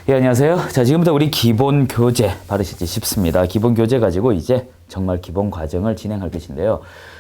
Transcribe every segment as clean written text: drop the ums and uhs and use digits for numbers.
예, 안녕하세요. 자, 지금부터 우리 기본 교재 받으실지 싶습니다. 기본 교재 가지고 이제 정말 기본 과정을 진행할 것인데요.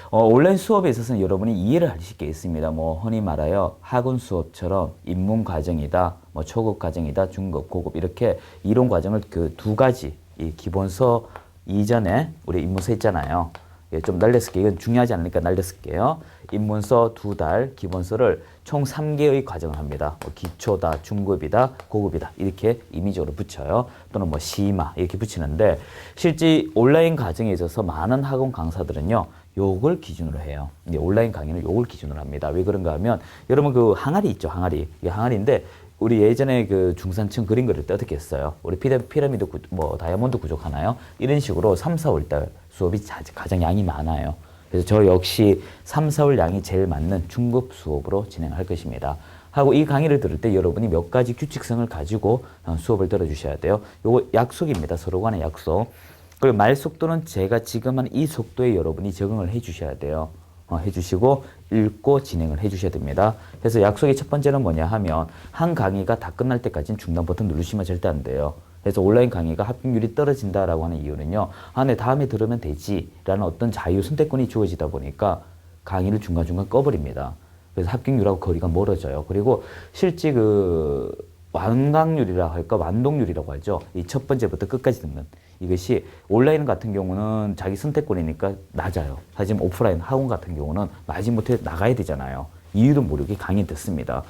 온라인 수업에 있어서는 여러분이 이해를 하실 게 있습니다. 뭐, 흔히 말하여 학원 수업처럼 입문 과정이다, 뭐, 초급 과정이다, 중급, 고급, 이렇게 이론 과정을 그 두 가지, 이 기본서 이전에 우리 입문서 있잖아요. 예, 좀 날렸을게요. 이건 중요하지 않으니까 날렸을게요. 입문서 2달, 기본서를 총 3개의 과정을 합니다. 뭐 기초다, 중급이다, 고급이다 이렇게 임의적으로 붙여요. 또는 뭐 시마 이렇게 붙이는데 실제 온라인 과정에 있어서 많은 학원 강사들은요. 요걸 기준으로 해요. 이제 온라인 강의는 요걸 기준으로 합니다. 왜 그런가 하면 여러분 그 항아리 있죠, 항아리. 이게 항아리인데 우리 예전에 그 중산층 그림 그릴 때 어떻게 했어요? 우리 피라미드 뭐 다이아몬드 구조 하나요? 이런 식으로 3, 4월 달 수업이 가장 양이 많아요. 그래서 저 역시 3, 4월 양이 제일 맞는 중급 수업으로 진행할 것입니다. 하고 이 강의를 들을 때 여러분이 몇 가지 규칙성을 가지고 수업을 들어주셔야 돼요. 요거 약속입니다. 서로 간의 약속. 그리고 말 속도는 제가 지금 한 이 속도에 여러분이 적응을 해 주셔야 돼요. 해주시고 읽고 진행을 해주셔야 됩니다. 그래서 약속의 첫 번째는 뭐냐 하면 한 강의가 다 끝날 때까지는 중단 버튼 누르시면 절대 안 돼요. 그래서 온라인 강의가 합격률이 떨어진다라고 하는 이유는요. 네, 다음에 들으면 되지라는 어떤 자유 선택권이 주어지다 보니까 강의를 중간중간 꺼버립니다. 그래서 합격률하고 거리가 멀어져요. 그리고 실제 그 완강률이라 할까 완독률이라고 하죠. 이 첫 번째부터 끝까지 듣는 이것이 온라인 같은 경우는 자기 선택권이니까 낮아요. 하지만 오프라인 학원 같은 경우는 마지못해 나가야 되잖아요. 이유도 모르게 강의 듣습니다.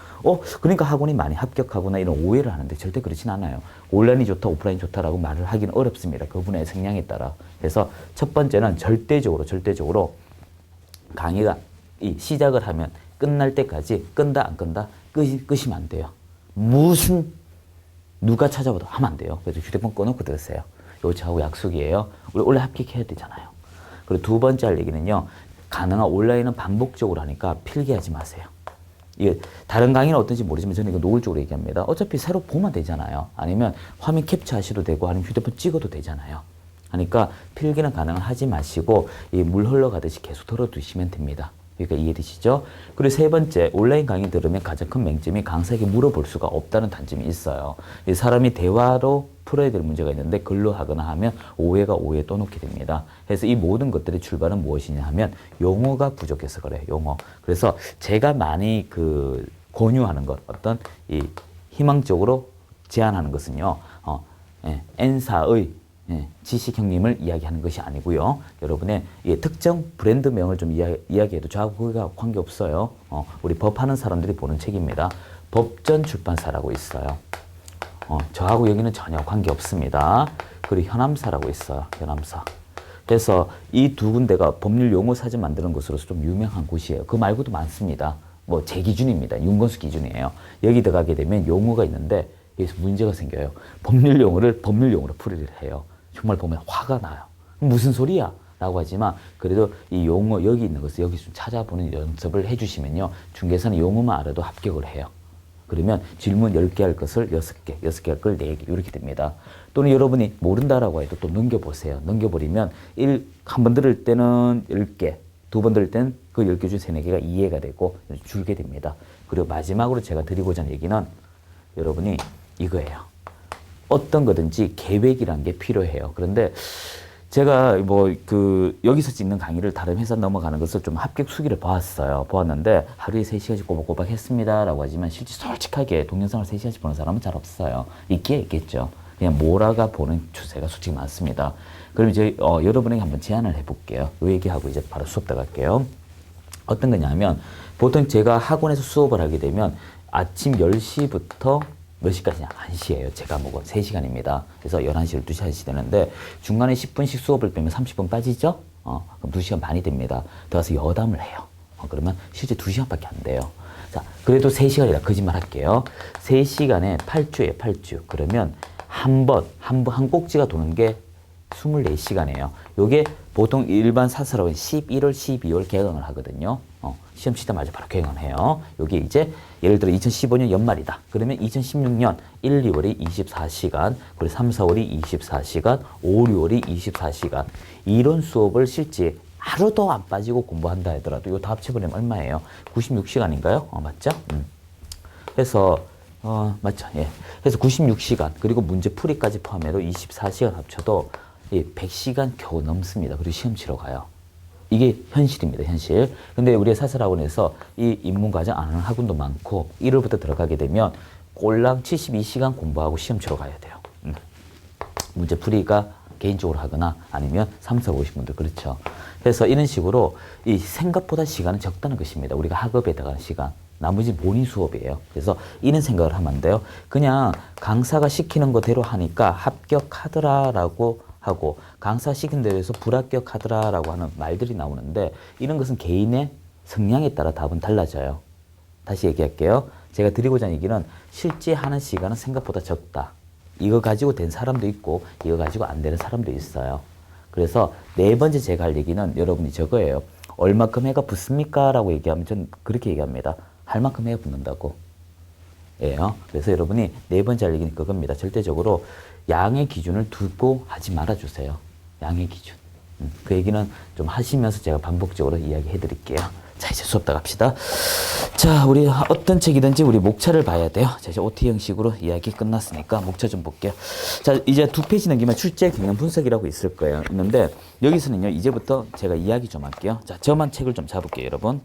그러니까 학원이 많이 합격하거나 이런 오해를 하는데 절대 그렇진 않아요. 온라인이 좋다, 오프라인이 좋다라고 말을 하기는 어렵습니다. 그분의 성향에 따라. 그래서 첫 번째는 절대적으로 강의가 시작을 하면 끝날 때까지 끈다 안 끈다 끄시면 안 돼요. 누가 찾아봐도 하면 안 돼요. 그래서 휴대폰 꺼놓고 들으세요. 이거 저하고 약속이에요. 우리 원래 합격해야 되잖아요. 그리고 두 번째 할 얘기는요. 가능한 온라인은 반복적으로 하니까 필기하지 마세요. 이게 다른 강의는 어떤지 모르지만 저는 이거 노골적으로 얘기합니다. 어차피 새로 보면 되잖아요. 아니면 화면 캡처하셔도 되고 아니면 휴대폰 찍어도 되잖아요. 그러니까 필기는 가능한 하지 마시고 이 물 흘러가듯이 계속 들어두시면 됩니다. 그러니까 이해되시죠? 그리고 세 번째, 온라인 강의 들으면 가장 큰 맹점이 강사에게 물어볼 수가 없다는 단점이 있어요. 이 사람이 대화로 풀어야 될 문제가 있는데 글로 하거나 하면 오해가 오해에 떠놓게 됩니다. 그래서 이 모든 것들의 출발은 무엇이냐 하면 용어가 부족해서 그래요. 용어. 그래서 제가 많이 권유하는 것, 어떤 이 희망적으로 제안하는 것은요. N사의 지식형님을 이야기하는 것이 아니고요. 여러분의 특정 브랜드명을 좀 이야기해도 저하고 그거가 관계없어요. 우리 법하는 사람들이 보는 책입니다. 법전 출판사라고 있어요. 저하고 여기는 전혀 관계없습니다. 그리고 현암사라고 있어요. 현암사. 그래서 이 두 군데가 법률 용어 사전 만드는 곳으로서 좀 유명한 곳이에요. 그 말고도 많습니다. 뭐 제 기준입니다. 윤건수 기준이에요. 여기 들어가게 되면 용어가 있는데 여기서 문제가 생겨요. 법률 용어를 법률 용어로 풀이를 해요. 정말 보면 화가 나요. 무슨 소리야? 라고 하지만 그래도 이 용어 여기 있는 것을 여기 좀 찾아보는 연습을 해주시면요. 중개사는 용어만 알아도 합격을 해요. 그러면 질문 10개 할 것을 6개, 6개 할 걸 4개 이렇게 됩니다. 또는 여러분이 모른다라고 해도 또 넘겨보세요. 넘겨버리면 한 번 들을 때는 10개, 두 번 들을 때는 그 10개 중 3, 4개가 이해가 되고 줄게 됩니다. 그리고 마지막으로 제가 드리고자 하는 얘기는 여러분이 이거예요. 어떤 거든지 계획이란 게 필요해요. 그런데 제가 여기서 찍는 강의를 다른 회사 넘어가는 것을 좀 합격 수기를 보았는데 하루에 3시간씩 꼬박꼬박 했습니다. 라고 하지만 실제 솔직하게 동영상을 3시간씩 보는 사람은 잘 없어요. 있겠죠. 그냥 몰아가 보는 추세가 솔직히 많습니다. 그럼 이제 여러분에게 한번 제안을 해볼게요. 이 얘기하고 이제 바로 수업 들어갈게요. 어떤 거냐면 보통 제가 학원에서 수업을 하게 되면 아침 10시부터 몇 시까지냐? 1시예요. 제 과목은 3시간입니다. 그래서 11시, 12시, 1시 되는데 중간에 10분씩 수업을 빼면 30분 빠지죠? 그럼 2시간 반이 됩니다. 들어가서 여담을 해요. 그러면 실제 2시간밖에 안 돼요. 자, 그래도 3시간이라 거짓말 할게요. 3시간에 8주예요, 8주. 그러면 한 꼭지가 도는 게 24시간이에요. 요게 보통 일반 사설학원 11월, 12월 개강을 하거든요. 시험 치자마자 바로 개강을 해요. 여기 이제 예를 들어 2015년 연말이다. 그러면 2016년 1, 2월이 24시간, 그리고 3, 4월이 24시간, 5, 6월이 24시간. 이런 수업을 실제 하루도 안 빠지고 공부한다 하더라도 이거 다 합쳐버리면 얼마예요? 96시간인가요? 맞죠? 그래서 맞죠. 예. 그래서 96시간, 그리고 문제 풀이까지 포함해도 24시간 합쳐도 100시간 겨우 넘습니다. 그리고 시험 치러 가요. 이게 현실입니다, 현실. 근데 우리 사설학원에서 이 입문과정 안 하는 학원도 많고, 1월부터 들어가게 되면 꼴랑 72시간 공부하고 시험 치러 가야 돼요. 문제 풀이가 개인적으로 하거나 아니면 사무소로 오신 분들, 그렇죠. 그래서 이런 식으로 이 생각보다 시간은 적다는 것입니다. 우리가 학업에 들어가는 시간. 나머지 본인 수업이에요. 그래서 이런 생각을 하면 안 돼요. 그냥 강사가 시키는 거대로 하니까 합격하더라라고 하고, 강사 시킨 대로 해서 불합격하더라라고 하는 말들이 나오는데, 이런 것은 개인의 성향에 따라 답은 달라져요. 다시 얘기할게요. 제가 드리고자 하는 얘기는 실제 하는 시간은 생각보다 적다. 이거 가지고 된 사람도 있고 이거 가지고 안 되는 사람도 있어요. 그래서 네 번째 제가 할 얘기는 여러분이 저거예요. 얼마큼 해가 붙습니까? 라고 얘기하면 전 그렇게 얘기합니다. 할 만큼 해가 붙는다고. 예요. 그래서 여러분이 네 번째 할 얘기는 그겁니다. 절대적으로 양의 기준을 두고 하지 말아주세요. 양의 기준. 그 얘기는 좀 하시면서 제가 반복적으로 이야기해 드릴게요. 자, 이제 수업 다 갑시다. 자, 우리 어떤 책이든지 우리 목차를 봐야 돼요. 자, 이제 OT 형식으로 이야기 끝났으니까 목차 좀 볼게요. 자, 이제 2페이지 넘기면 출제 경영 분석이라고 있을 거예요. 있는데 여기서는요, 이제부터 제가 이야기 좀 할게요. 자, 저만 책을 좀 잡을게요, 여러분.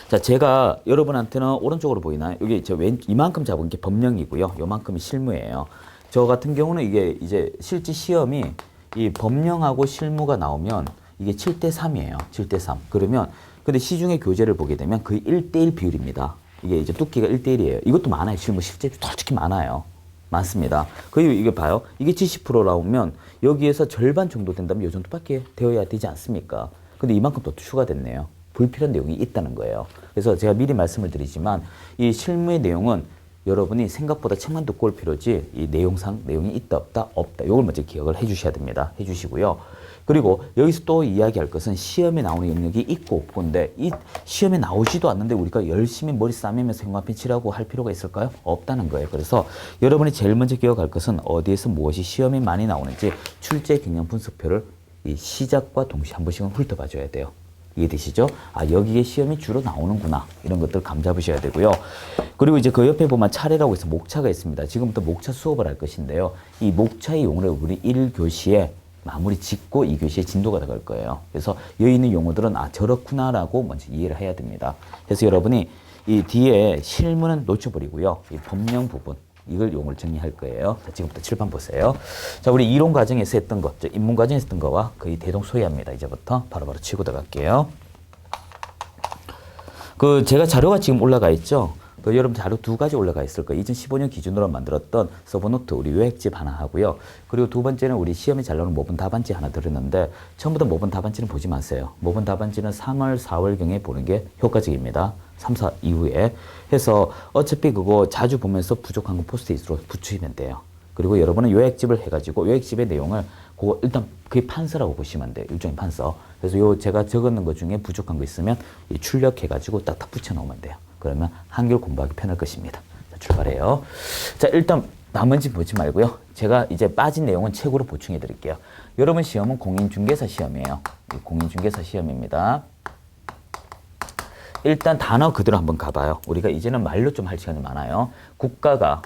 자, 제가 여러분한테는 오른쪽으로 보이나요? 여기 이만큼 잡은 게 법령이고요. 요만큼이 실무예요. 저 같은 경우는 이게 이제 실제 시험이 이 법령하고 실무가 나오면 이게 7대3이에요. 7대3. 그러면 근데 시중의 교재를 보게 되면 거의 1대1 비율입니다. 이게 이제 두께가 1대1이에요. 이것도 많아요. 실무 실제 솔직히 많아요. 많습니다. 거의 이게 봐요. 이게 70% 나오면 여기에서 절반 정도 된다면 이 정도밖에 되어야 되지 않습니까? 근데 이만큼 더 추가됐네요. 불필요한 내용이 있다는 거예요. 그래서 제가 미리 말씀을 드리지만 이 실무의 내용은 여러분이 생각보다 책만 듣고 올 필요지 이 내용상 내용이 있다 없다 없다 요걸 먼저 기억을 해 주셔야 됩니다. 해 주시고요. 그리고 여기서 또 이야기할 것은 시험에 나오는 영역이 있고 없고인데 이 시험에 나오지도 않는데 우리가 열심히 머리 싸매면서 형광펜 칠하고 할 필요가 있을까요? 없다는 거예요. 그래서 여러분이 제일 먼저 기억할 것은 어디에서 무엇이 시험에 많이 나오는지 출제 경영 분석표를 이 시작과 동시에 한 번씩은 훑어봐 줘야 돼요. 이해되시죠? 아, 여기에 시험이 주로 나오는구나. 이런 것들 감 잡으셔야 되고요. 그리고 이제 그 옆에 보면 차례라고 해서 목차가 있습니다. 지금부터 목차 수업을 할 것인데요. 이 목차의 용어를 우리 1교시에 마무리 짓고 2교시에 진도가 나갈 거예요. 그래서 여기 있는 용어들은 아, 저렇구나라고 먼저 이해를 해야 됩니다. 그래서 여러분이 이 뒤에 실무는 놓쳐버리고요. 이 법령 부분. 이걸 용어를 정리할 거예요. 자, 지금부터 칠판 보세요. 자, 우리 이론 과정에서 했던 것, 입문 과정에서 했던 거와 거의 대동소이합니다. 이제부터 바로바로 치고 들어갈게요. 제가 자료가 지금 올라가 있죠. 여러분 자료 두 가지 올라가 있을 거예요. 2015년 기준으로 만들었던 서브노트 우리 요약집 하나 하고요. 그리고 두 번째는 우리 시험에 잘 나오는 모범 답안지 하나 들었는데 처음부터 모범 답안지는 보지 마세요. 모범 답안지는 3월, 4월경에 보는 게 효과적입니다. 3, 4 이후에 해서 어차피 그거 자주 보면서 부족한 거 포스트잇으로 붙이면 돼요. 그리고 여러분은 요약집을 해가지고 요약집의 내용을 그거 일단 그게 판서라고 보시면 돼요. 일종의 판서. 그래서 제가 적어놓은 것 중에 부족한 거 있으면 출력해가지고 딱딱 붙여놓으면 돼요. 그러면 한결 공부하기 편할 것입니다. 자, 출발해요. 자, 일단 나머지 보지 말고요. 제가 이제 빠진 내용은 책으로 보충해 드릴게요. 여러분 시험은 공인중개사 시험이에요. 공인중개사 시험입니다. 일단 단어 그대로 한번 가봐요. 우리가 이제는 말로 좀 할 시간이 많아요. 국가가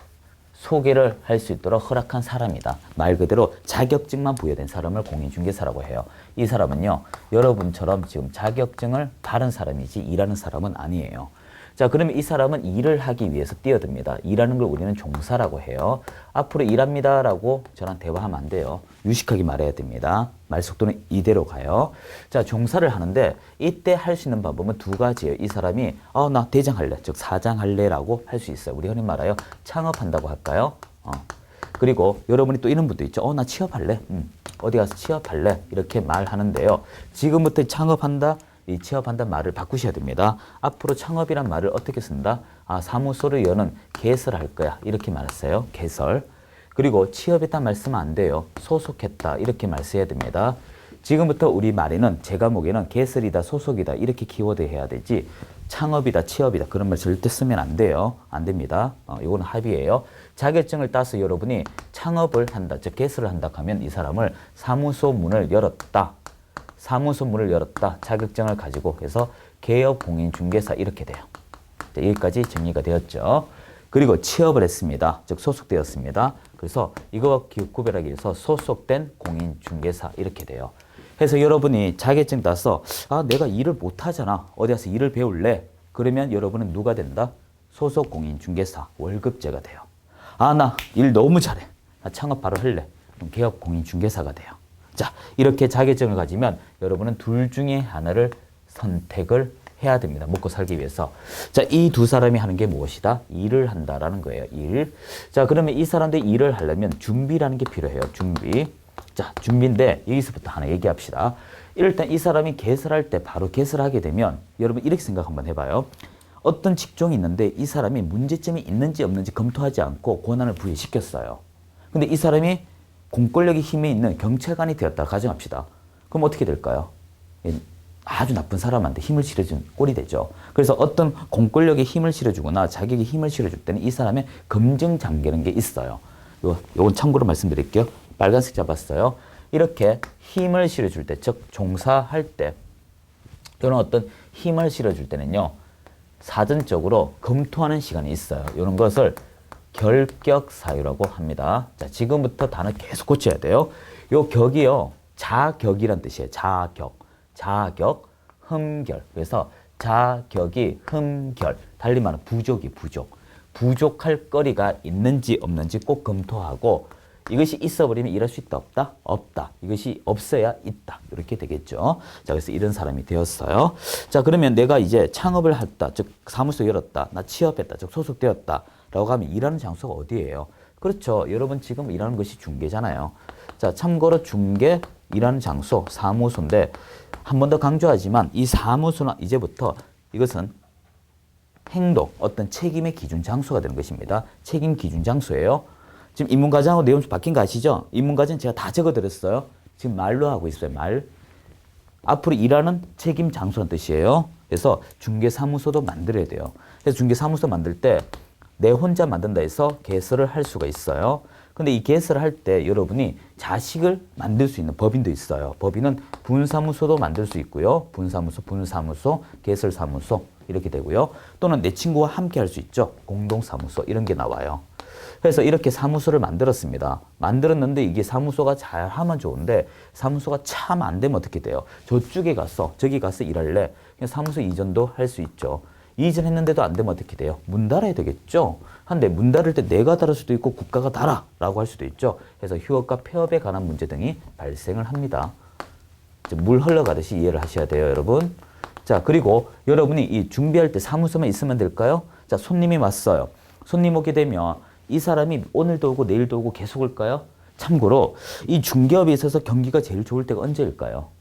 소개를 할 수 있도록 허락한 사람이다. 말 그대로 자격증만 부여된 사람을 공인중개사라고 해요. 이 사람은요, 여러분처럼 지금 자격증을 다른 사람이지 일하는 사람은 아니에요. 자, 그러면 이 사람은 일을 하기 위해서 뛰어듭니다. 일하는 걸 우리는 종사라고 해요. 앞으로 일합니다라고 저랑 대화하면 안 돼요. 유식하게 말해야 됩니다. 말 속도는 이대로 가요. 자, 종사를 하는데 이때 할 수 있는 방법은 두 가지예요. 이 사람이 나 대장 할래, 즉 사장 할래라고 할 수 있어요. 우리 흔히 말해요. 창업한다고 할까요? 그리고 여러분이 또 이런 분도 있죠. 나 취업할래. 어디 가서 취업할래. 이렇게 말하는데요. 지금부터 창업한다. 이 취업한다는 말을 바꾸셔야 됩니다. 앞으로 창업이란 말을 어떻게 쓴다? 사무소를 여는 개설할 거야. 이렇게 말했어요. 개설. 그리고 취업했다 말쓰면 안 돼요. 소속했다. 이렇게 말 써야 됩니다. 지금부터 우리 말에는 제 과목에는 개설이다, 소속이다 이렇게 키워드 해야 되지 창업이다, 취업이다 그런 말 절대 쓰면 안 돼요. 안 됩니다. 이거는 합의예요. 자격증을 따서 여러분이 창업을 한다, 즉 개설을 한다 하면 이 사람을 사무소 문을 열었다. 사무소 문을 열었다. 자격증을 가지고 해서 개업공인중개사 이렇게 돼요. 여기까지 정리가 되었죠. 그리고 취업을 했습니다. 즉 소속되었습니다. 그래서 이거 구별하기 위해서 소속된 공인중개사 이렇게 돼요. 그래서 여러분이 자격증 따서 내가 일을 못하잖아. 어디 가서 일을 배울래? 그러면 여러분은 누가 된다? 소속 공인중개사 월급제가 돼요. 나 일 너무 잘해. 나 창업 바로 할래. 그럼 개업 공인중개사가 돼요. 자, 이렇게 자격증을 가지면 여러분은 둘 중에 하나를 선택을 해야 됩니다. 먹고 살기 위해서. 자, 이 두 사람이 하는 게 무엇이다? 일을 한다라는 거예요. 일. 자, 그러면 이 사람들이 일을 하려면 준비라는 게 필요해요. 준비. 자, 준비인데 여기서부터 하나 얘기합시다. 일단 이 사람이 개설할 때 바로 개설하게 되면 여러분 이렇게 생각 한번 해봐요. 어떤 직종이 있는데 이 사람이 문제점이 있는지 없는지 검토하지 않고 권한을 부여시켰어요. 근데 이 사람이 공권력의 힘에 있는 경찰관이 되었다 가정합시다. 그럼 어떻게 될까요? 아주 나쁜 사람한테 힘을 실어준 꼴이 되죠. 그래서 어떤 공권력에 힘을 실어주거나 자격에 힘을 실어줄 때는 이 사람의 검증 단계라는 게 있어요. 요건 참고로 말씀드릴게요. 빨간색 잡았어요. 이렇게 힘을 실어줄 때, 즉 종사할 때 이런 어떤 힘을 실어줄 때는요. 사전적으로 검토하는 시간이 있어요. 이런 것을 결격 사유라고 합니다. 자, 지금부터 단어 계속 고쳐야 돼요. 요 격이요. 자격이란 뜻이에요. 자격, 흠결. 그래서 자격이 흠결. 달리 말하면 부족이 부족. 부족할 거리가 있는지 없는지 꼭 검토하고 이것이 있어버리면 일할 수 있다 없다? 없다. 이것이 없어야 있다. 이렇게 되겠죠. 자, 그래서 이런 사람이 되었어요. 자, 그러면 내가 이제 창업을 했다. 즉 사무소 열었다. 나 취업했다. 즉 소속되었다. 라고 하면 일하는 장소가 어디예요? 그렇죠. 여러분 지금 일하는 것이 중개잖아요. 자, 참고로 중개 일하는 장소 사무소인데 한 번 더 강조하지만 이 사무소는 이제부터 이것은 행동, 어떤 책임의 기준 장소가 되는 것입니다. 책임 기준 장소예요. 지금 입문과정하고 내용 좀 바뀐 거 아시죠? 입문과정 제가 다 적어드렸어요. 지금 말로 하고 있어요. 말. 앞으로 일하는 책임 장소라는 뜻이에요. 그래서 중개사무소도 만들어야 돼요. 그래서 중개사무소 만들 때 내 혼자 만든다 해서 개설을 할 수가 있어요. 근데 이 개설을 할 때 여러분이 자식을 만들 수 있는 법인도 있어요. 법인은 분사무소도 만들 수 있고요. 분사무소, 개설사무소 이렇게 되고요. 또는 내 친구와 함께 할 수 있죠. 공동사무소 이런 게 나와요. 그래서 이렇게 사무소를 만들었습니다. 만들었는데 이게 사무소가 잘하면 좋은데 사무소가 참 안 되면 어떻게 돼요? 저쪽에 가서 저기 가서 일할래? 그냥 사무소 이전도 할 수 있죠. 이전했는데도 안 되면 어떻게 돼요? 문 닫아야 되겠죠. 한데 문 닫을 때 내가 닫을 수도 있고 국가가 닫아라고 할 수도 있죠. 그래서 휴업과 폐업에 관한 문제 등이 발생을 합니다. 물 흘러가듯이 이해를 하셔야 돼요, 여러분. 자, 그리고 여러분이 이 준비할 때 사무소만 있으면 될까요? 자, 손님이 왔어요. 손님 오게 되면 이 사람이 오늘도 오고 내일도 오고 계속 올까요? 참고로 이 중개업에 있어서 경기가 제일 좋을 때가 언제일까요?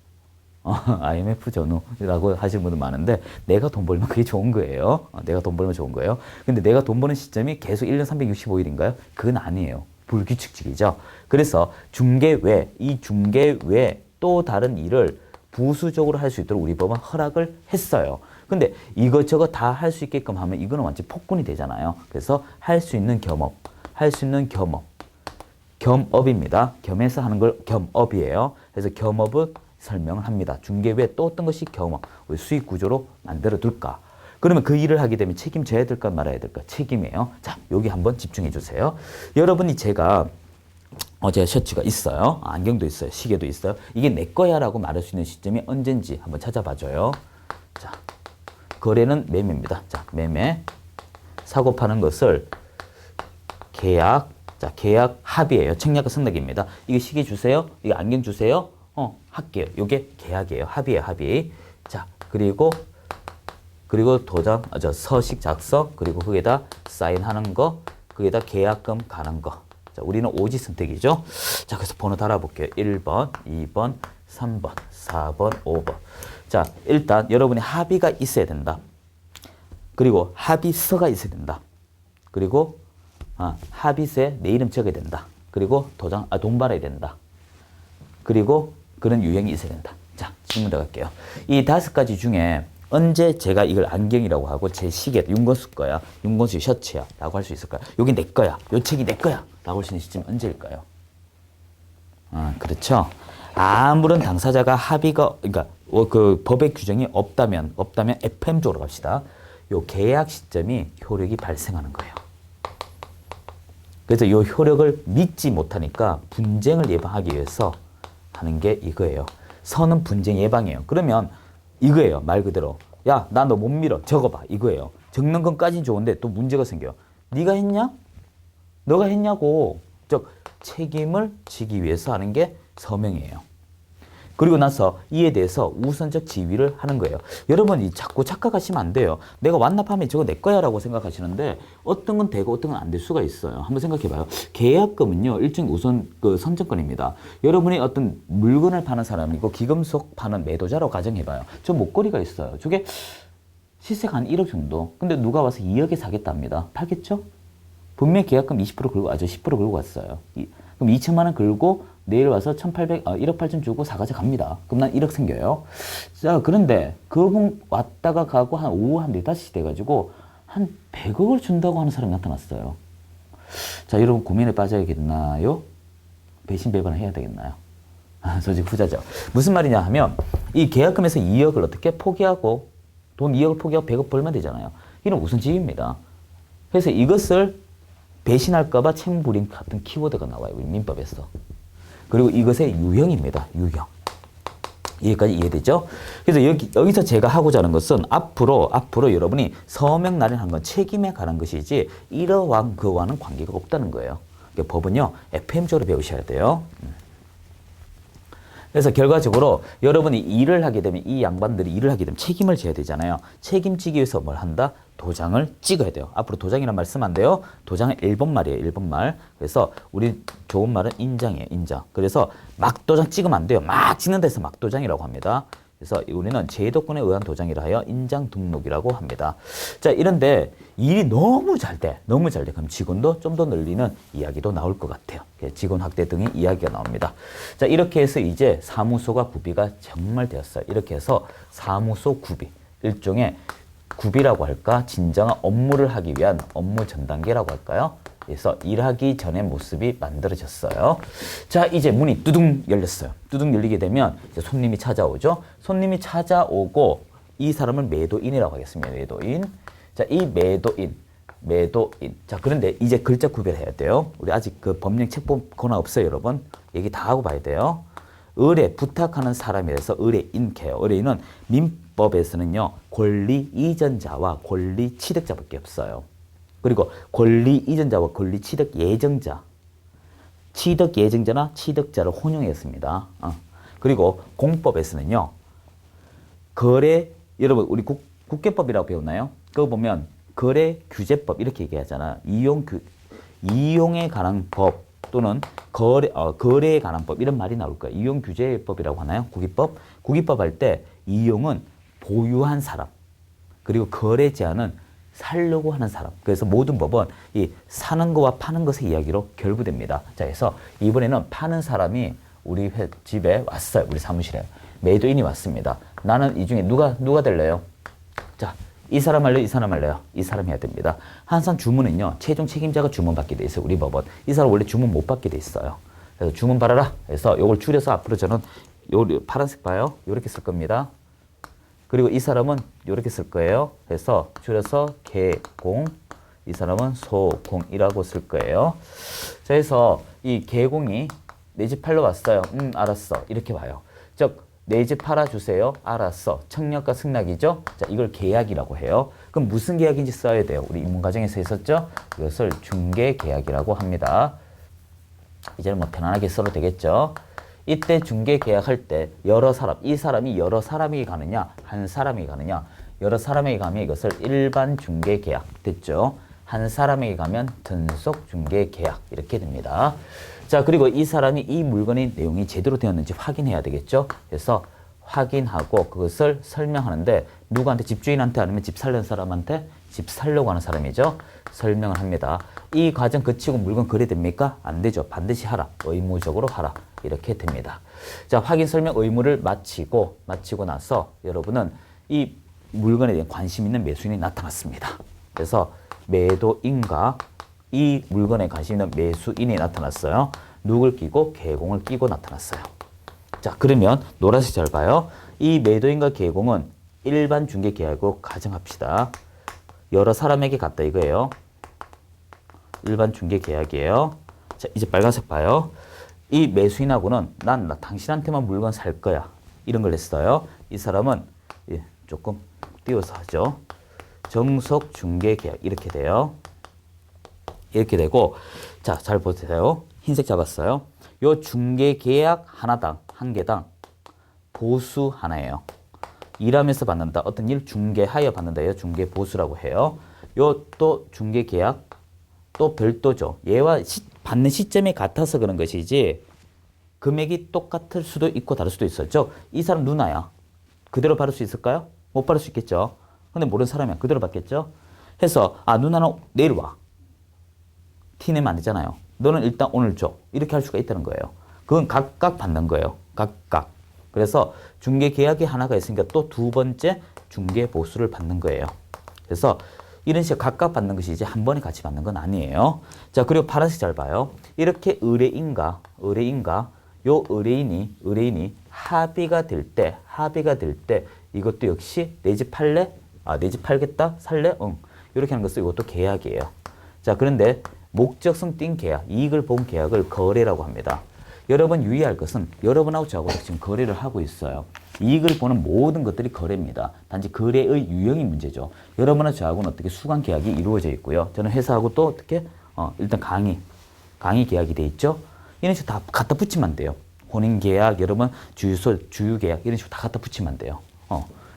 IMF 전후라고 하시는 분들 많은데 내가 돈 벌면 그게 좋은 거예요. 내가 돈 벌면 좋은 거예요. 근데 내가 돈 버는 시점이 계속 1년 365일인가요? 그건 아니에요. 불규칙적이죠. 그래서 중개 외, 이 중개 외 또 다른 일을 부수적으로 할 수 있도록 우리 법은 허락을 했어요. 근데 이것저것 다 할 수 있게끔 하면 이거는 완전 폭군이 되잖아요. 그래서 할 수 있는 겸업, 겸업입니다. 겸해서 하는 걸 겸업이에요. 그래서 겸업은 설명을 합니다. 중개 외에 또 어떤 것이 겸업, 우리 수익 구조로 만들어 둘까? 그러면 그 일을 하게 되면 책임져야 될까 말아야 될까? 책임이에요. 자, 여기 한번 집중해 주세요. 여러분이 제가 어제 셔츠가 있어요. 안경도 있어요. 시계도 있어요. 이게 내 거야 라고 말할 수 있는 시점이 언젠지 한번 찾아봐 줘요. 자, 거래는 매매입니다. 자, 매매. 사고 파는 것을 계약. 자, 계약 합의예요. 청약과 승낙입니다. 이거 시계 주세요. 이거 안경 주세요. 할게요. 요게 계약이에요. 합의예요. 합의. 자, 그리고 도장, 서식 작성, 그리고 거기에다 사인하는 거, 거기에다 계약금 가는 거. 자, 우리는 오지 선택이죠. 자, 그래서 번호 달아볼게요. 1번, 2번, 3번, 4번, 5번. 자, 일단 여러분이 합의가 있어야 된다. 그리고 합의서가 있어야 된다. 그리고 합의서에 내 이름 적어야 된다. 그리고 도장, 돈 받아야 된다. 그리고 그런 유형이 있어야 된다. 자, 질문 들어갈게요. 이 5가지 중에 언제 제가 이걸 안경이라고 하고 제 시계, 윤건수 거야, 윤건수 셔츠야 라고 할 수 있을까요? 여기 내 거야, 요 책이 내 거야 라고 할 수 있는 시점이 언제일까요? 그렇죠. 아무런 당사자가 합의가, 그러니까 그 법의 규정이 없다면 FM 쪽으로 갑시다. 요 계약 시점이 효력이 발생하는 거예요. 그래서 이 효력을 믿지 못하니까 분쟁을 예방하기 위해서 하는 게 이거예요. 선은 분쟁 예방이에요. 그러면 이거예요. 말 그대로. 야, 나 너 못 밀어. 적어봐. 이거예요. 적는 건까지는 좋은데 또 문제가 생겨요. 네가 했냐? 너가 했냐고. 즉 책임을 지기 위해서 하는 게 서명이에요. 그리고 나서 이에 대해서 우선적 지위를 하는 거예요. 여러분이 자꾸 착각하시면 안 돼요. 내가 완납하면 저거 내 거야 라고 생각하시는데 어떤 건 되고 어떤 건 안 될 수가 있어요. 한번 생각해 봐요. 계약금은요, 일종의 우선 선정권입니다. 여러분이 어떤 물건을 파는 사람이고 기금속 파는 매도자라고 가정해 봐요. 저 목걸이가 있어요. 저게 시세가 한 1억 정도. 근데 누가 와서 2억에 사겠답니다. 팔겠죠? 분명히 계약금 20% 걸고, 10% 걸고 갔어요. 그럼 2천만 원 걸고 내일 와서 1억 8천 주고 사가져 갑니다. 그럼 난 1억 생겨요. 자, 그런데 그분 왔다가 가고 한 오후 한 4, 5시 돼가지고 한 100억을 준다고 하는 사람이 나타났어요. 자, 여러분 고민에 빠져야겠나요? 배신 배반을 해야 되겠나요? 솔직히 후자죠. 무슨 말이냐 하면 이 계약금에서 2억을 어떻게 포기하고 돈 2억을 포기하고 100억 벌면 되잖아요. 이런 우선지위입니다. 그래서 이것을 배신할까봐 책무불이행 같은 키워드가 나와요. 우리 민법에서. 그리고 이것의 유형입니다. 유형. 여기까지 이해되죠? 그래서 여기서 제가 하고자 하는 것은 앞으로 여러분이 서명 날인한 건 책임에 관한 것이지 이러한 그와는 관계가 없다는 거예요. 그러니까 법은요, FM적으로 배우셔야 돼요. 그래서 결과적으로 여러분이 일을 하게 되면 이 양반들이 일을 하게 되면 책임을 져야 되잖아요. 책임지기 위해서 뭘 한다? 도장을 찍어야 돼요. 앞으로 도장이란 말 쓰면 안 돼요. 도장은 일본말이에요. 일본말. 그래서 우리 좋은 말은 인장이에요. 인장. 그래서 막 도장 찍으면 안 돼요. 막 찍는 데서 막 도장이라고 합니다. 그래서 우리는 제도권에 의한 도장이라 하여 인장 등록이라고 합니다. 자, 이런데 일이 너무 잘 돼. 너무 잘 돼. 그럼 직원도 좀 더 늘리는 이야기도 나올 것 같아요. 직원 확대 등의 이야기가 나옵니다. 자, 이렇게 해서 이제 사무소가 구비가 정말 되었어요. 이렇게 해서 사무소 구비. 일종의 구비라고 할까? 진정한 업무를 하기 위한 업무 전 단계라고 할까요? 그래서 일하기 전의 모습이 만들어졌어요. 자, 이제 문이 뚜둥 열렸어요. 뚜둥 열리게 되면 이제 손님이 찾아오죠. 손님이 찾아오고 이 사람을 매도인이라고 하겠습니다. 매도인. 자, 이 매도인. 자, 그런데 이제 글자 구별해야 돼요. 우리 아직 그 법령 책본 권한 없어요, 여러분. 얘기 다 하고 봐야 돼요. 의뢰, 부탁하는 사람이라서 의뢰인케요. 의뢰인은 민법에서는요, 권리 이전자와 권리 취득자밖에 없어요. 그리고 권리 이전자와 권리 취득 예정자, 취득 예정자나 취득자를 혼용했습니다. 그리고 공법에서는요, 거래, 여러분 우리 국계법이라고 배웠나요? 그거 보면 거래 규제법 이렇게 얘기하잖아. 이용에 관한 법 또는 거래에 관한 법 이런 말이 나올 거예요. 이용 규제법이라고 하나요? 국위법? 국위법 할 때 이용은 보유한 사람, 그리고 거래 제한은 살려고 하는 사람. 그래서 모든 법은 이 사는 거와 파는 것의 이야기로 결부됩니다. 자, 그래서 이번에는 파는 사람이 우리 집에 왔어요. 우리 사무실에. 매도인이 왔습니다. 나는 이 중에 누가 될래요? 자, 이 사람 할래요? 이 사람 할래요? 이 사람 해야 됩니다. 항상 주문은요, 최종 책임자가 주문받게 돼 있어요. 우리 법은. 이 사람 원래 주문 못 받게 돼 있어요. 그래서 주문 받아라. 그래서 이걸 줄여서 앞으로 저는 요 파란색 봐요. 요렇게 쓸 겁니다. 그리고 이 사람은 이렇게 쓸 거예요. 그래서 줄여서 개공, 이 사람은 소공이라고 쓸 거예요. 자, 그래서 이 개공이 내 집 팔러 왔어요. 알았어. 이렇게 봐요. 즉, 내 집 팔아주세요. 알았어. 청약과 승낙이죠. 자, 이걸 계약이라고 해요. 그럼 무슨 계약인지 써야 돼요. 우리 입문과정에서 있었죠. 이것을 중개계약이라고 합니다. 이제는 뭐 편안하게 써도 되겠죠. 이때 중개 계약할 때 여러 사람, 이 사람이 여러 사람에게 가느냐, 한 사람에게 가느냐, 여러 사람에게 가면 이것을 일반 중개 계약 됐죠. 한 사람에게 가면 전속 중개 계약 이렇게 됩니다. 자, 그리고 이 사람이 이 물건의 내용이 제대로 되었는지 확인해야 되겠죠. 그래서 확인하고 그것을 설명하는데 누구한테, 집주인한테 아니면 집 살려는 사람한테? 집 살려고 하는 사람이죠. 설명을 합니다. 이 과정 거치고 물건 거래됩니까? 안 되죠. 반드시 하라. 의무적으로 하라. 이렇게 됩니다. 자, 확인 설명 의무를 마치고 나서 여러분은 이 물건에 대한 관심 있는 매수인이 나타났습니다. 그래서 매도인과 이 물건에 관심 있는 매수인이 나타났어요. 누굴 끼고? 개공을 끼고 나타났어요. 자, 그러면 노란색 잘 봐요. 이 매도인과 개공은 일반 중개 계약으로 가정합시다. 여러 사람에게 갔다 이거예요. 일반 중개 계약이에요. 자, 이제 빨간색 봐요. 이 매수인하고는 난 당신한테만 물건 살 거야. 이런 걸 했어요. 이 사람은 조금 띄워서 하죠. 정속 중개 계약 이렇게 돼요. 이렇게 되고 자, 잘 보세요. 흰색 잡았어요. 요 중개 계약 하나당 한 개당 보수 하나예요. 일하면서 받는다. 어떤 일 중개하여 받는다요. 중개 보수라고 해요. 요 또 중개 계약 또 별도죠. 얘와 받는 시점이 같아서 그런 것이지 금액이 똑같을 수도 있고 다를 수도 있어요. 이 사람 누나야. 그대로 받을 수 있을까요? 못 받을 수 있겠죠. 근데 모르는 사람이야. 그대로 받겠죠. 해서 누나는 내일 와. 티 내면 안 되잖아요. 너는 일단 오늘 줘. 이렇게 할 수가 있다는 거예요. 그건 각각 받는 거예요. 각각. 그래서 중개 계약이 하나가 있으니까 또 두 번째 중개 보수를 받는 거예요. 그래서 이런 식으로 각각 받는 것이 이제 한 번에 같이 받는 건 아니에요. 자, 그리고 파란색 잘 봐요. 이렇게 의뢰인과 요 의뢰인이 합의가 될 때 이것도 역시 내 집 팔래? 내 집 팔겠다? 살래? 응. 이렇게 하는 것은 이것도 계약이에요. 자, 그런데 목적성 띈 계약, 이익을 본 계약을 거래라고 합니다. 여러분 유의할 것은 여러분하고 저하고 지금 거래를 하고 있어요. 이익을 보는 모든 것들이 거래입니다. 단지 거래의 유형이 문제죠. 여러분하고 저하고는 어떻게 수강 계약이 이루어져 있고요. 저는 회사하고 또 어떻게 일단 강의 계약이 돼 있죠. 이런 식으로 다 갖다 붙이면 안 돼요. 혼인 계약, 여러분 주유소 주유 계약 이런 식으로 다 갖다 붙이면 안 돼요.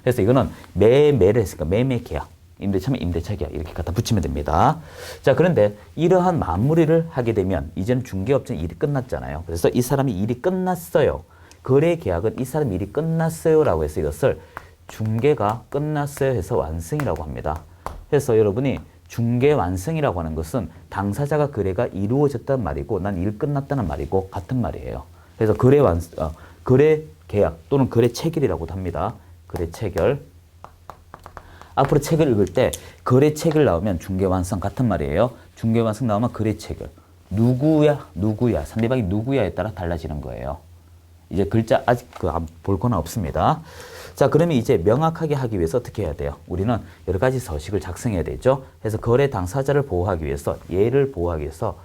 그래서 이거는 매매를 했으니까 매매 계약. 임대차면 임대차 계약 이렇게 갖다 붙이면 됩니다. 자, 그런데 이러한 마무리를 하게 되면 이제는 중개업체는 일이 끝났잖아요. 그래서 이 사람이 일이 끝났어요. 거래 계약은 이 사람 일이 끝났어요 라고 해서 이것을 중개가 끝났어요 해서 완성이라고 합니다. 그래서 여러분이 중개 완성이라고 하는 것은 당사자가 거래가 이루어졌다는 말이고 난 일 끝났다는 말이고 같은 말이에요. 그래서 거래 계약 또는 거래 체결이라고도 합니다. 거래 체결. 앞으로 책을 읽을 때 거래 체결 나오면 중개 완성 같은 말이에요. 중개 완성 나오면 거래 체결. 누구야? 상대방이 누구야에 따라 달라지는 거예요. 이제 글자 아직 볼 거는 없습니다. 자, 그러면 이제 명확하게 하기 위해서 어떻게 해야 돼요? 우리는 여러 가지 서식을 작성해야 되죠. 그래서 거래 당사자를 보호하기 위해서 얘를 보호하기 위해서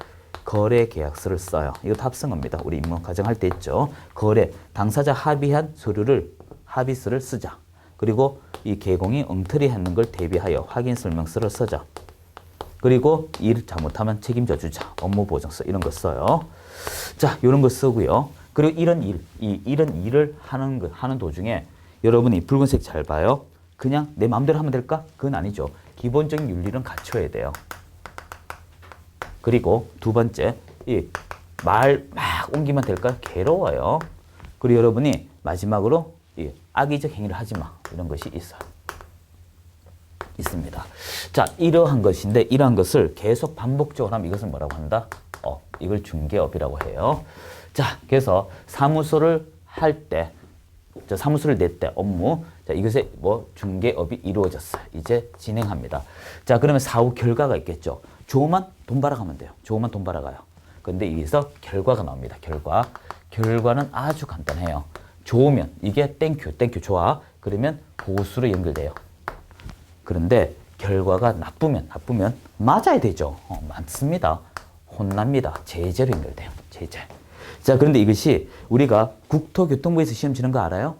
거래 계약서를 써요. 이것도 합성어입니다. 우리 입문 과정할 때 있죠. 거래 당사자 합의한 서류를 합의서를 쓰자. 그리고 이 개공이 엉터리하는 걸 대비하여 확인 설명서를 쓰자. 그리고 일 잘못하면 책임져 주자. 업무 보증서 이런 거 써요. 자, 이런 거 쓰고요. 그리고 이런 일을 하는 도중에 여러분이 붉은색 잘 봐요. 그냥 내 마음대로 하면 될까? 그건 아니죠. 기본적인 윤리는 갖춰야 돼요. 그리고 두 번째, 말 막 옮기면 될까? 괴로워요. 그리고 여러분이 마지막으로 악의적 행위를 하지 마. 이런 것이 있습니다. 자, 이러한 것인데 이러한 것을 계속 반복적으로 하면 이것을 뭐라고 한다? 이걸 중개업이라고 해요. 자, 그래서 사무소를 낼 때 업무, 자, 이것에 중개업이 이루어졌어요. 이제 진행합니다. 자, 그러면 사후 결과가 있겠죠. 좋으면 돈 벌어가면 돼요. 좋으면 돈 벌어가요. 근데 여기서 결과가 나옵니다. 결과는 아주 간단해요. 좋으면 이게 땡큐 좋아. 그러면 보수로 연결돼요. 그런데 결과가 나쁘면 맞아야 되죠. 맞습니다. 혼납니다. 제재로 연결돼요. 제재. 자, 그런데 이것이 우리가 국토교통부에서 시험 치는 거 알아요?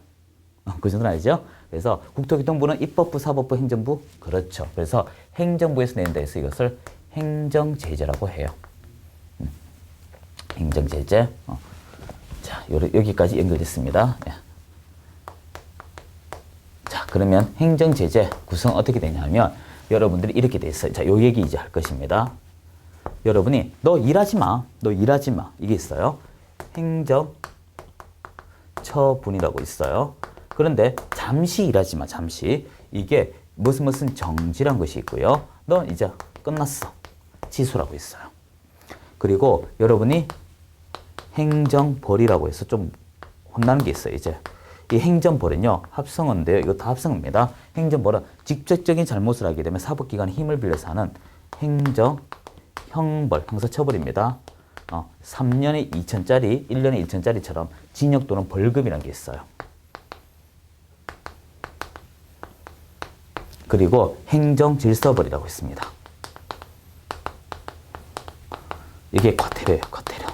그 정도는 알죠? 그래서 국토교통부는 입법부, 사법부, 행정부. 그렇죠. 그래서 행정부에서 낸다 해서 이것을 행정제재라고 해요. 행정제재. 자, 여기까지 연결됐습니다. 자, 그러면 행정제재 구성 어떻게 되냐면 여러분들이 이렇게 돼 있어요. 자, 요 얘기 이제 할 것입니다. 여러분이 너 일하지 마. 이게 있어요. 행정처분이라고 있어요. 그런데 잠시 일하지 마. 잠시. 이게 무슨 정지란 것이 있고요. 너 이제 끝났어. 취소라고 있어요. 그리고 여러분이 행정벌이라고 해서 좀 혼나는 게 있어요. 이제 이 행정벌은요 합성어인데요. 이거 다 합성어입니다. 행정벌은 직접적인 잘못을 하게 되면 사법기관의 힘을 빌려서 하는 형벌, 형사처벌입니다. 3년에 2천짜리, 1년에 1천짜리처럼 징역 또는 벌금이라는 게 있어요. 그리고 행정질서벌이라고 있습니다. 이게 과태료예요, 과태료.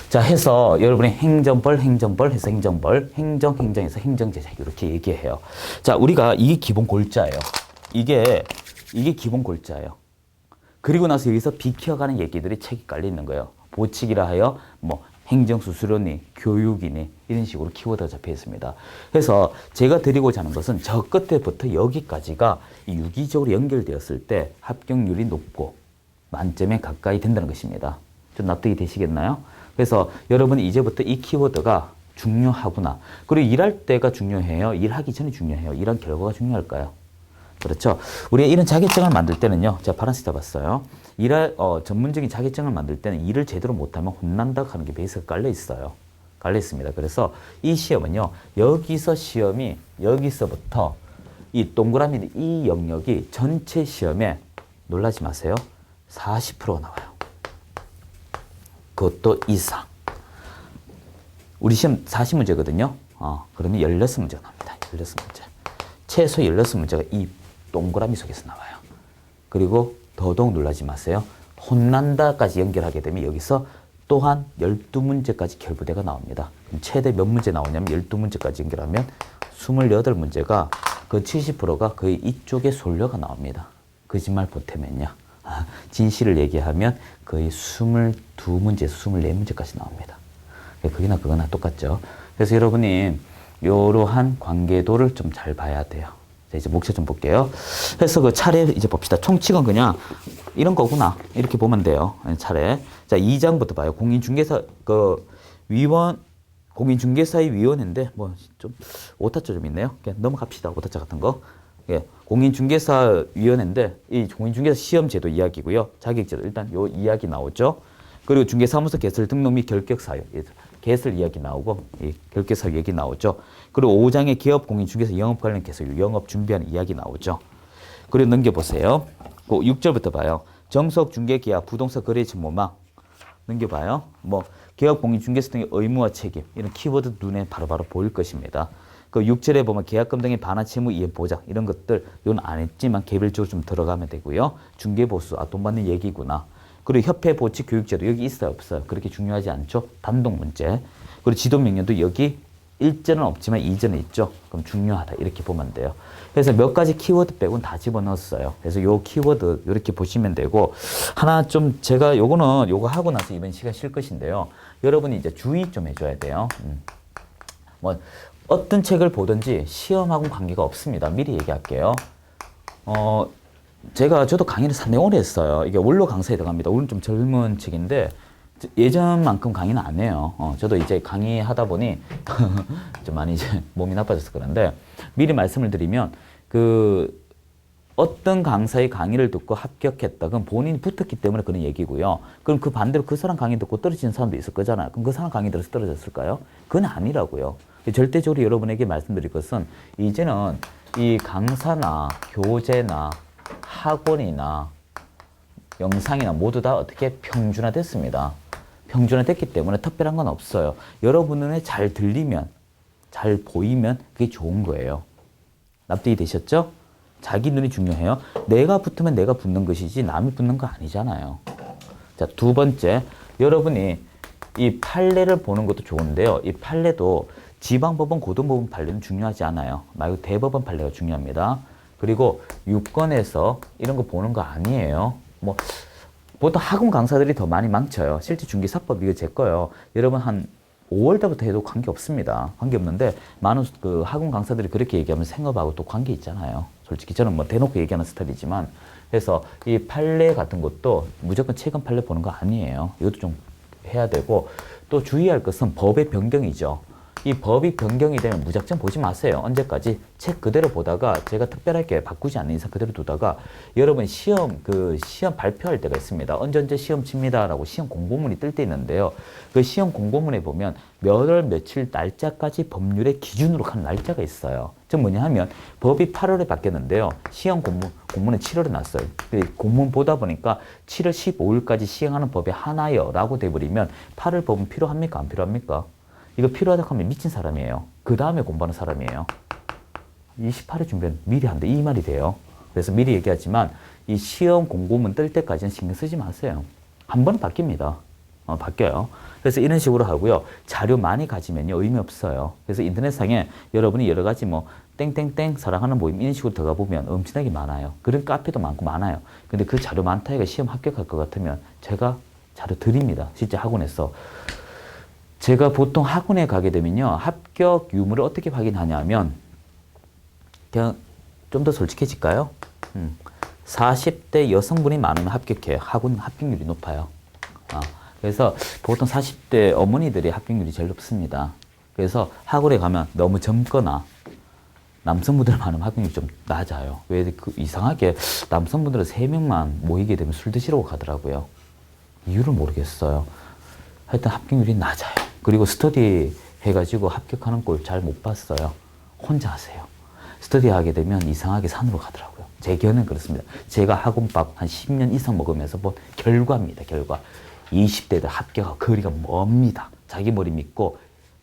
자, 해서 여러분이 행정벌 해서 행정에서 행정제재 이렇게 얘기해요. 자, 우리가 이게 기본 골자예요. 이게 기본 골자예요. 그리고 나서 여기서 비켜가는 얘기들이 책에 깔려 있는 거예요. 보칙이라 하여 뭐 행정수수료니 교육이니 이런 식으로 키워드가 잡혀 있습니다. 그래서 제가 드리고자 하는 것은 저 끝에부터 여기까지가 유기적으로 연결되었을 때 합격률이 높고 만점에 가까이 된다는 것입니다. 좀 납득이 되시겠나요? 그래서 여러분이 이제부터 이 키워드가 중요하구나. 그리고 일할 때가 중요해요? 일하기 전에 중요해요? 일한 결과가 중요할까요? 그렇죠. 우리가 이런 자격증을 만들 때는요. 제가 파란색 잡았어요. 전문적인 자격증을 만들 때는 일을 제대로 못하면 혼난다 하는 게 베이스가 깔려 있어요. 깔려 있습니다. 그래서 이 시험은요. 여기서부터 이 동그라미 이 영역이 전체 시험에 놀라지 마세요. 40% 나와요. 그것도 이상. 우리 시험 40문제거든요. 그러면 16문제가 나옵니다. 16문제. 최소 16문제가 이 동그라미 속에서 나와요. 그리고 더더욱 놀라지 마세요. 혼난다까지 연결하게 되면 여기서 또한 12문제까지 결부대가 나옵니다. 최대 몇 문제 나오냐면 12문제까지 연결하면 28문제가 그 70%가 거의 이쪽에 솔려가 나옵니다. 거짓말 보태면요. 진실을 얘기하면 거의 22문제에서 24문제까지 나옵니다. 그거나 똑같죠. 그래서 여러분이 이러한 관계도를 좀 잘 봐야 돼요. 자, 이제 목차 좀 볼게요. 그래서 그 차례 이제 봅시다. 총칙은 그냥 이런 거구나. 이렇게 보면 돼요. 차례. 자, 2장부터 봐요. 공인중개사, 공인중개사의 위원회인데, 뭐, 좀, 오타자 좀 있네요. 그냥 넘어갑시다. 오타자 같은 거. 예, 공인중개사위원회인데, 이 공인중개사 시험제도 이야기고요. 자격제도 일단 요 이야기 나오죠. 그리고 중개사무소 개설 등록 및 결격사유. 개설 이야기 나오고, 이 결격사유 얘기 나오죠. 그리고 5장의 기업 공인중개사 영업 관련 개설, 영업 준비하는 이야기 나오죠. 그리고 넘겨보세요. 그 6절부터 봐요. 정석 중개계약, 부동산 거래 정보망. 넘겨봐요. 뭐, 기업 공인중개사 등의 의무와 책임. 이런 키워드 눈에 바로바로 보일 것입니다. 그 6절에 보면 계약금 등의 반환 채무 이행 보장. 이런 것들, 이건 안 했지만 개별적으로 좀 들어가면 되고요. 중개보수, 돈 받는 얘기구나. 그리고 협회 보칙 교육제도 여기 있어요, 없어요? 그렇게 중요하지 않죠? 단독 문제. 그리고 지도 명령도 여기 1절은 없지만 2절은 있죠. 그럼 중요하다. 이렇게 보면 돼요. 그래서 몇 가지 키워드 빼고는 다 집어넣었어요. 그래서 요 키워드 이렇게 보시면 되고, 하나 좀 제가 요거 하고 나서 이번 시간 쉴 것인데요. 여러분이 이제 주의 좀 해줘야 돼요. 뭐 어떤 책을 보든지 시험하고는 관계가 없습니다. 미리 얘기할게요. 저도 강의를 상당히 오래 했어요. 이게 원로 강사에 들어갑니다. 오늘 좀 젊은 책인데 예전만큼 강의는 안 해요. 저도 이제 강의하다 보니 좀 많이 이제 몸이 나빠져서 그런데 미리 말씀을 드리면 어떤 강사의 강의를 듣고 합격했다. 그럼 본인이 붙었기 때문에 그런 얘기고요. 그럼 그 반대로 그 사람 강의 듣고 떨어지는 사람도 있을 거잖아요. 그럼 그 사람 강의 들어서 떨어졌을까요? 그건 아니라고요. 절대적으로 여러분에게 말씀드릴 것은 이제는 이 강사나 교재나 학원이나 영상이나 모두 다 어떻게 평준화됐습니다. 평준화됐기 때문에 특별한 건 없어요. 여러분 눈에 잘 들리면, 잘 보이면 그게 좋은 거예요. 납득이 되셨죠? 자기 눈이 중요해요. 내가 붙으면 내가 붙는 것이지 남이 붙는 거 아니잖아요. 자, 두 번째, 여러분이 이 판례를 보는 것도 좋은데요. 이 판례도 지방법원, 고등법원 판례는 중요하지 않아요. 말고 대법원 판례가 중요합니다. 그리고 유권에서 이런 거 보는 거 아니에요. 뭐 보통 학원 강사들이 더 많이 망쳐요. 실제 중개사법 이거 제 거예요. 여러분 한 5월 달부터 해도 관계 없습니다. 관계 없는데 많은 그 학원 강사들이 그렇게 얘기하면 생업하고 또 관계 있잖아요. 솔직히 저는 뭐 대놓고 얘기하는 스타일이지만, 그래서 이 판례 같은 것도 무조건 최근 판례 보는 거 아니에요. 이것도 좀 해야 되고, 또 주의할 것은 법의 변경이죠. 이 법이 변경이 되면 무작정 보지 마세요. 언제까지? 책 그대로 보다가 제가 특별하게 바꾸지 않는 이상 그대로 두다가 여러분 시험 발표할 때가 있습니다. 언제 시험 칩니다라고 시험 공고문이 뜰 때 있는데요. 그 시험 공고문에 보면 몇 월 며칠 날짜까지 법률의 기준으로 한 날짜가 있어요. 즉 뭐냐 하면 법이 8월에 바뀌었는데요. 시험 공문은 7월에 났어요. 공문 보다 보니까 7월 15일까지 시행하는 법이 하나요 라고 돼버리면 8월 법은 필요합니까? 안 필요합니까? 이거 필요하다고 하면 미친 사람이에요. 그 다음에 공부하는 사람이에요. 28회 준비는 미리 한다. 이 말이 돼요. 그래서 미리 얘기하지만 이 시험 공고문 뜰 때까지는 신경 쓰지 마세요. 한 번은 바뀝니다. 바뀌어요. 그래서 이런 식으로 하고요. 자료 많이 가지면요, 의미 없어요. 그래서 인터넷상에 여러분이 여러 가지 뭐, 땡땡땡 사랑하는 모임 이런 식으로 들어가 보면 엄청나게 많아요. 그런 카페도 많고 많아요. 근데 그 자료 많다 해가 시험 합격할 것 같으면 제가 자료 드립니다. 실제 학원에서. 제가 보통 학원에 가게 되면요, 합격 유무를 어떻게 확인하냐면, 그냥 좀 더 솔직해질까요? 40대 여성분이 많으면 합격해요. 학원 합격률이 높아요. 그래서 보통 40대 어머니들이 합격률이 제일 높습니다. 그래서 학원에 가면 너무 젊거나 남성분들 많으면 합격률이 좀 낮아요. 왜 이상하게 남성분들은 3명만 모이게 되면 술 드시라고 가더라고요. 이유를 모르겠어요. 하여튼 합격률이 낮아요. 그리고 스터디 해가지고 합격하는 꼴 잘 못 봤어요. 혼자 하세요. 스터디 하게 되면 이상하게 산으로 가더라고요. 제 견해는 그렇습니다. 제가 학원밥 한 10년 이상 먹으면서 본 결과입니다. 결과. 20대들 합격하고 거리가 멉니다. 자기 머리 믿고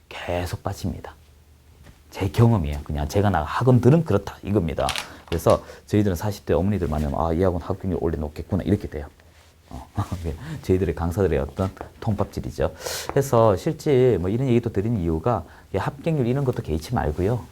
계속 빠집니다. 제 경험이에요. 그냥 제가 나 학원들은 그렇다 이겁니다. 그래서 저희들은 40대 어머니들 만나면 이 학원 합격률 원래 높겠구나 이렇게 돼요. 저희들의 강사들의 어떤 통밥질이죠. 그래서 실제 뭐 이런 얘기도 드린 이유가 합격률 이런 것도 개의치 말고요.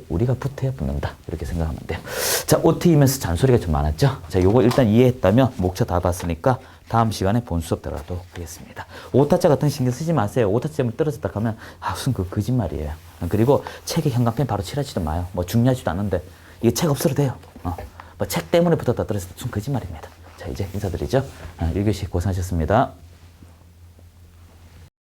우리가 붙어야 붙는다. 이렇게 생각하면 돼요. 자, OT이면서 잔소리가 좀 많았죠. 자, 요거 일단 이해했다면 목차 다 봤으니까 다음 시간에 본 수업 들어가도록 하겠습니다. 오타자 같은 신경 쓰지 마세요. 오타점을 떨어졌다 하면 무슨 거짓말이에요. 그리고 책에 형광펜 바로 칠하지도 마요. 뭐 중요하지도 않은데 이게 책 없어도 돼요. 뭐 책 때문에 붙었다 떨어졌다 무슨 거짓말입니다. 자, 이제 인사드리죠. 1교시 고생하셨습니다.